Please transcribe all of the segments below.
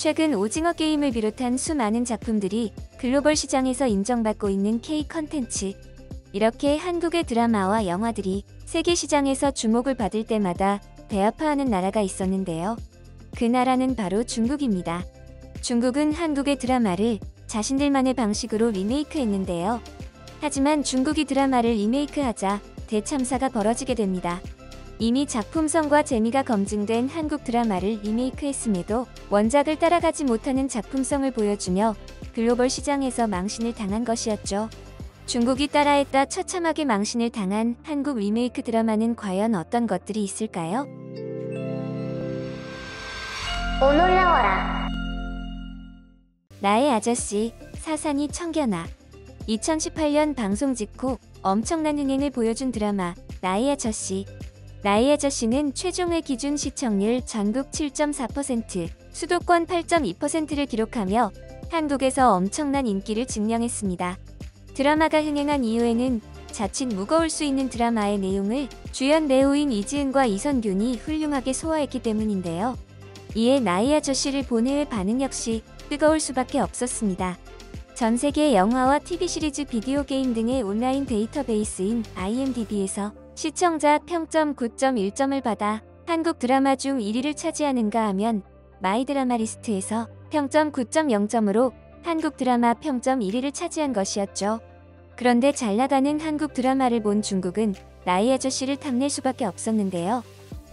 최근 오징어 게임을 비롯한 수많은 작품들이 글로벌 시장에서 인정받고 있는 K 컨텐츠. 이렇게 한국의 드라마와 영화들이 세계 시장에서 주목을 받을 때마다 대합화하는 나라가 있었는데요. 그 나라는 바로 중국입니다. 중국은 한국의 드라마를 자신들만의 방식으로 리메이크했는데요. 하지만 중국이 드라마를 리메이크하자 대참사가 벌어지게 됩니다. 이미 작품성과 재미가 검증된 한국 드라마를 리메이크했음에도 원작을 따라가지 못하는 작품성을 보여주며 글로벌 시장에서 망신을 당한 것이었죠. 중국이 따라했다 처참하게 망신을 당한 한국 리메이크 드라마는 과연 어떤 것들이 있을까요? 오 놀라워라. 나의 아저씨, 사산이 청겨나. 2018년 방송 직후 엄청난 흥행을 보여준 드라마 나의 아저씨. 나의 아저씨는 최종회 기준 시청률 전국 7.4%, 수도권 8.2%를 기록하며 한국에서 엄청난 인기를 증명했습니다. 드라마가 흥행한 이유에는 자칫 무거울 수 있는 드라마의 내용을 주연 배우인 이지은과 이선균이 훌륭하게 소화했기 때문인데요. 이에 나의 아저씨를 본 해외 반응 역시 뜨거울 수밖에 없었습니다. 전 세계 영화와 TV 시리즈, 비디오 게임 등의 온라인 데이터베이스인 IMDb에서 시청자 평점 9.1점을 받아 한국 드라마 중 1위를 차지하는가 하면 마이드라마 리스트에서 평점 9.0점으로 한국 드라마 평점 1위를 차지한 것이었죠. 그런데 잘나가는 한국 드라마를 본 중국은 나의 아저씨를 탐낼 수밖에 없었는데요.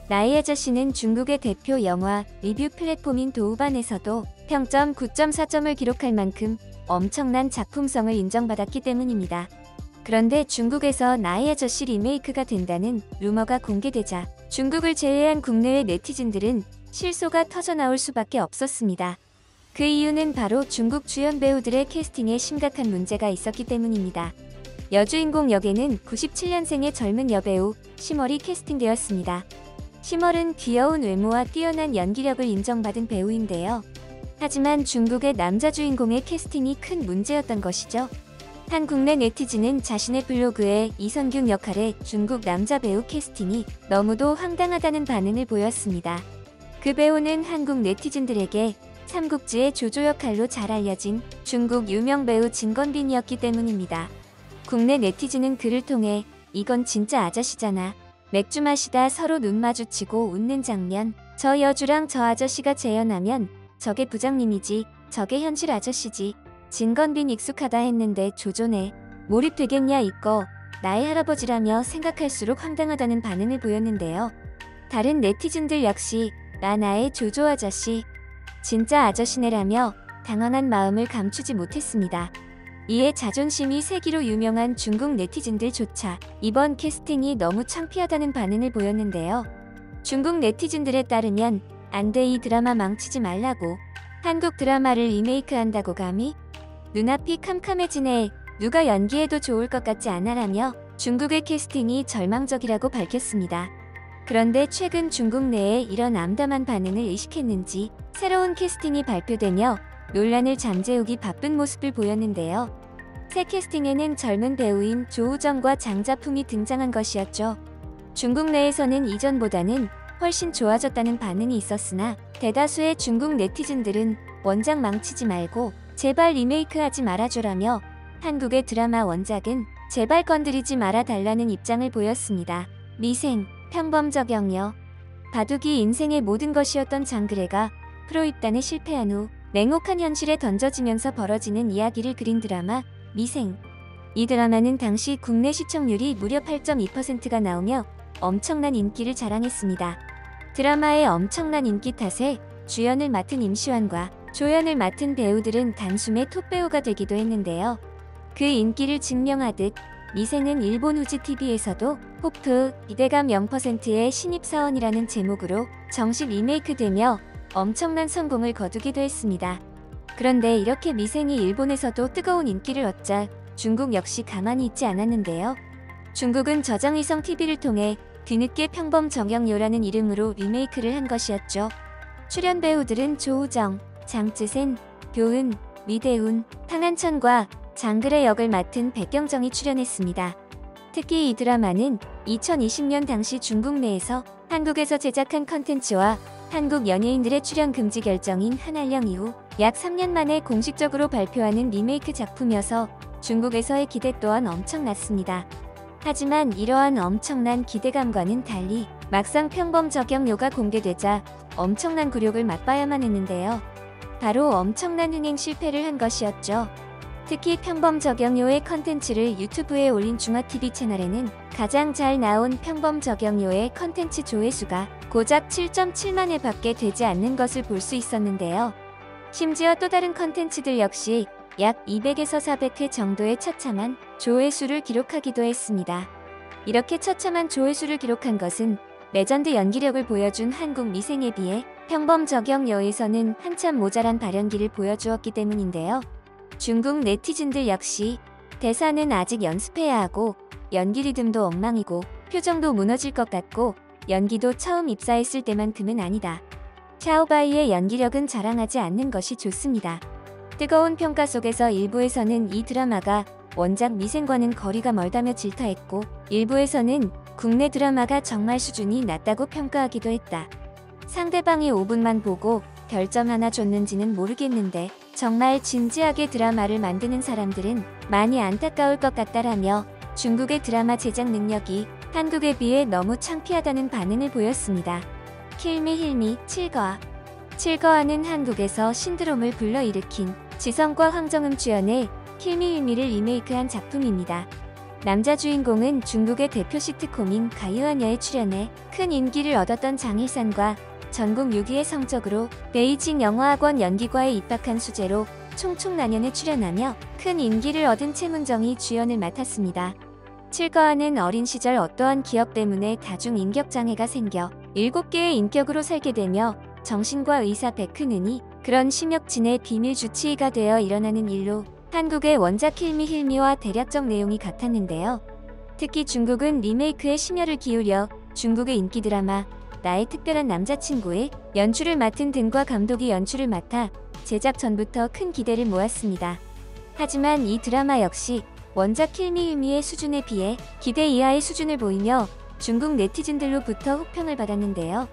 나의 아저씨는 중국의 대표 영화 리뷰 플랫폼인 도우반에서도 평점 9.4점을 기록할 만큼 엄청난 작품성을 인정받았기 때문입니다. 그런데 중국에서 나의 아저씨 리메이크가 된다는 루머가 공개되자 중국을 제외한 국내외 네티즌들은 실소가 터져나올 수밖에 없었습니다. 그 이유는 바로 중국 주연 배우들의 캐스팅에 심각한 문제가 있었기 때문입니다. 여주인공 역에는 97년생의 젊은 여배우 심얼이 캐스팅되었습니다. 심얼은 귀여운 외모와 뛰어난 연기력을 인정받은 배우인데요. 하지만 중국의 남자 주인공의 캐스팅이 큰 문제였던 것이죠. 한 국내 네티즌은 자신의 블로그에 이선균 역할의 중국 남자 배우 캐스팅이 너무도 황당하다는 반응을 보였습니다. 그 배우는 한국 네티즌들에게 삼국지의 조조 역할로 잘 알려진 중국 유명 배우 진건빈이었기 때문입니다. 국내 네티즌은 글을 통해 이건 진짜 아저씨잖아. 맥주 마시다 서로 눈 마주치고 웃는 장면. 저 여주랑 저 아저씨가 재현하면 저게 부장님이지, 저게 현실 아저씨지. 진건빈 익숙하다 했는데 조조네. 몰입되겠냐 이거. 나의 할아버지라며 생각할수록 황당하다는 반응을 보였는데요. 다른 네티즌들 역시 나의 조조 아저씨, 진짜 아저씨네라며 당황한 마음을 감추지 못했습니다. 이에 자존심이 세기로 유명한 중국 네티즌들조차 이번 캐스팅이 너무 창피하다는 반응을 보였는데요. 중국 네티즌들에 따르면 안 돼, 이 드라마 망치지 말라고. 한국 드라마를 리메이크한다고 감히? 눈앞이 캄캄해지네. 누가 연기해도 좋을 것 같지 않아라며 중국의 캐스팅이 절망적이라고 밝혔습니다. 그런데 최근 중국 내에 이런 암담한 반응을 의식했는지 새로운 캐스팅이 발표되며 논란을 잠재우기 바쁜 모습을 보였는데요. 새 캐스팅에는 젊은 배우인 조우정과 장자품이 등장한 것이었죠. 중국 내에서는 이전보다는 훨씬 좋아졌다는 반응이 있었으나 대다수의 중국 네티즌들은 원작 망치지 말고 제발 리메이크하지 말아줘라며 한국의 드라마 원작은 제발 건드리지 말아달라는 입장을 보였습니다. 미생, 평범적 영여. 바둑이 인생의 모든 것이었던 장그래가 프로 입단에 실패한 후 냉혹한 현실에 던져지면서 벌어지는 이야기를 그린 드라마 미생. 이 드라마는 당시 국내 시청률이 무려 8.2%가 나오며 엄청난 인기를 자랑했습니다. 드라마의 엄청난 인기 탓에 주연을 맡은 임시완과 조연을 맡은 배우들은 단숨에 톱배우가 되기도 했는데요. 그 인기를 증명하듯 미생은 일본 후지TV에서도 호프, 기대감 0%의 신입사원이라는 제목으로 정식 리메이크되며 엄청난 성공을 거두기도 했습니다. 그런데 이렇게 미생이 일본에서도 뜨거운 인기를 얻자 중국 역시 가만히 있지 않았는데요. 중국은 저장위성 TV를 통해 뒤늦게 평범정영요라는 이름으로 리메이크를 한 것이었죠. 출연 배우들은 조우정, 장쯔센, 교은, 미대훈, 탕한천과 장그래 역을 맡은 백경정이 출연했습니다. 특히 이 드라마는 2020년 당시 중국 내에서 한국에서 제작한 컨텐츠와 한국 연예인들의 출연 금지 결정인 한알령 이후 약 3년 만에 공식적으로 발표하는 리메이크 작품이어서 중국에서의 기대 또한 엄청났습니다. 하지만 이러한 엄청난 기대감과는 달리 막상 평범 적용료가 공개되자 엄청난 굴욕을 맛봐야만 했는데요. 바로 엄청난 흥행 실패를 한 것이었죠. 특히 평범 적용료의 컨텐츠를 유튜브에 올린 중화TV 채널에는 가장 잘 나온 평범 적용료의 컨텐츠 조회수가 고작 7.7만 회밖에 되지 않는 것을 볼 수 있었는데요. 심지어 또 다른 컨텐츠들 역시 약 200에서 400회 정도의 처참한 조회수를 기록하기도 했습니다. 이렇게 처참한 조회수를 기록한 것은 레전드 연기력을 보여준 한국 미생에 비해 평범 적용료에서는 한참 모자란 발연기를 보여주었기 때문인데요. 중국 네티즌들 역시 대사는 아직 연습해야 하고 연기 리듬도 엉망이고 표정도 무너질 것 같고 연기도 처음 입사했을 때만큼은 아니다. 샤오바이의 연기력은 자랑하지 않는 것이 좋습니다. 뜨거운 평가 속에서 일부에서는 이 드라마가 원작 미생과는 거리가 멀다며 질타했고 일부에서는 국내 드라마가 정말 수준이 낮다고 평가하기도 했다. 상대방이 5분만 보고 별점 하나 줬는지는 모르겠는데 정말 진지하게 드라마를 만드는 사람들은 많이 안타까울 것 같다라며 중국의 드라마 제작 능력이 한국에 비해 너무 창피하다는 반응을 보였습니다. 킬미 힐미 7거아. 7거아는 한국에서 신드롬을 불러일으킨 지성과 황정음 주연의 킬미 힐미를 리메이크한 작품입니다. 남자 주인공은 중국의 대표 시트콤인 가요하녀에 출연해 큰 인기를 얻었던 장일산과 전국 6위의 성적으로 베이징 영화학원 연기과에 입학한 수재로 총총난연에 출연하며 큰 인기를 얻은 최문정이 주연을 맡았습니다. 7거아는 어린 시절 어떠한 기억 때문에 다중인격장애가 생겨 7개의 인격으로 살게 되며 정신과 의사 백훈은이 그런 심혁진의 비밀 주치의가 되어 일어나는 일로 한국의 원작 킬미 힐미와 대략적 내용이 같았는데요. 특히 중국은 리메이크에 심혈을 기울여 중국의 인기 드라마 나의 특별한 남자친구의 연출을 맡은 등과 감독이 연출을 맡아 제작 전부터 큰 기대를 모았습니다. 하지만 이 드라마 역시 원작 킬미 힐미의 수준에 비해 기대 이하의 수준을 보이며 중국 네티즌들로부터 혹평을 받았는데요.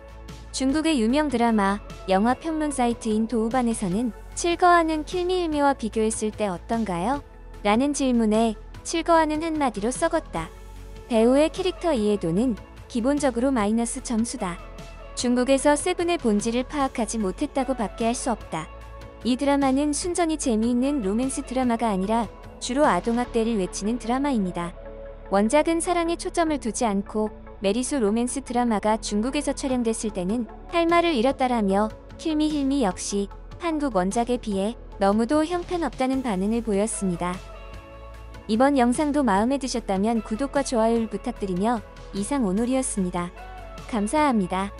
중국의 유명 드라마, 영화 평론 사이트인 도우반에서는 7거아는 킬미 힐미와 비교했을 때 어떤가요? 라는 질문에 7거아는 한마디로 썩었다. 배우의 캐릭터 이해도는 기본적으로 마이너스 점수다. 중국에서 세븐의 본질을 파악하지 못했다고 밖에 할 수 없다. 이 드라마는 순전히 재미있는 로맨스 드라마가 아니라 주로 아동학대를 외치는 드라마입니다. 원작은 사랑에 초점을 두지 않고 메리수 로맨스 드라마가 중국에서 촬영됐을 때는 할 말을 잃었다라며 킬미 힐미 역시 한국 원작에 비해 너무도 형편없다는 반응을 보였습니다. 이번 영상도 마음에 드셨다면 구독과 좋아요를 부탁드리며 이상 오놀이었습니다. 감사합니다.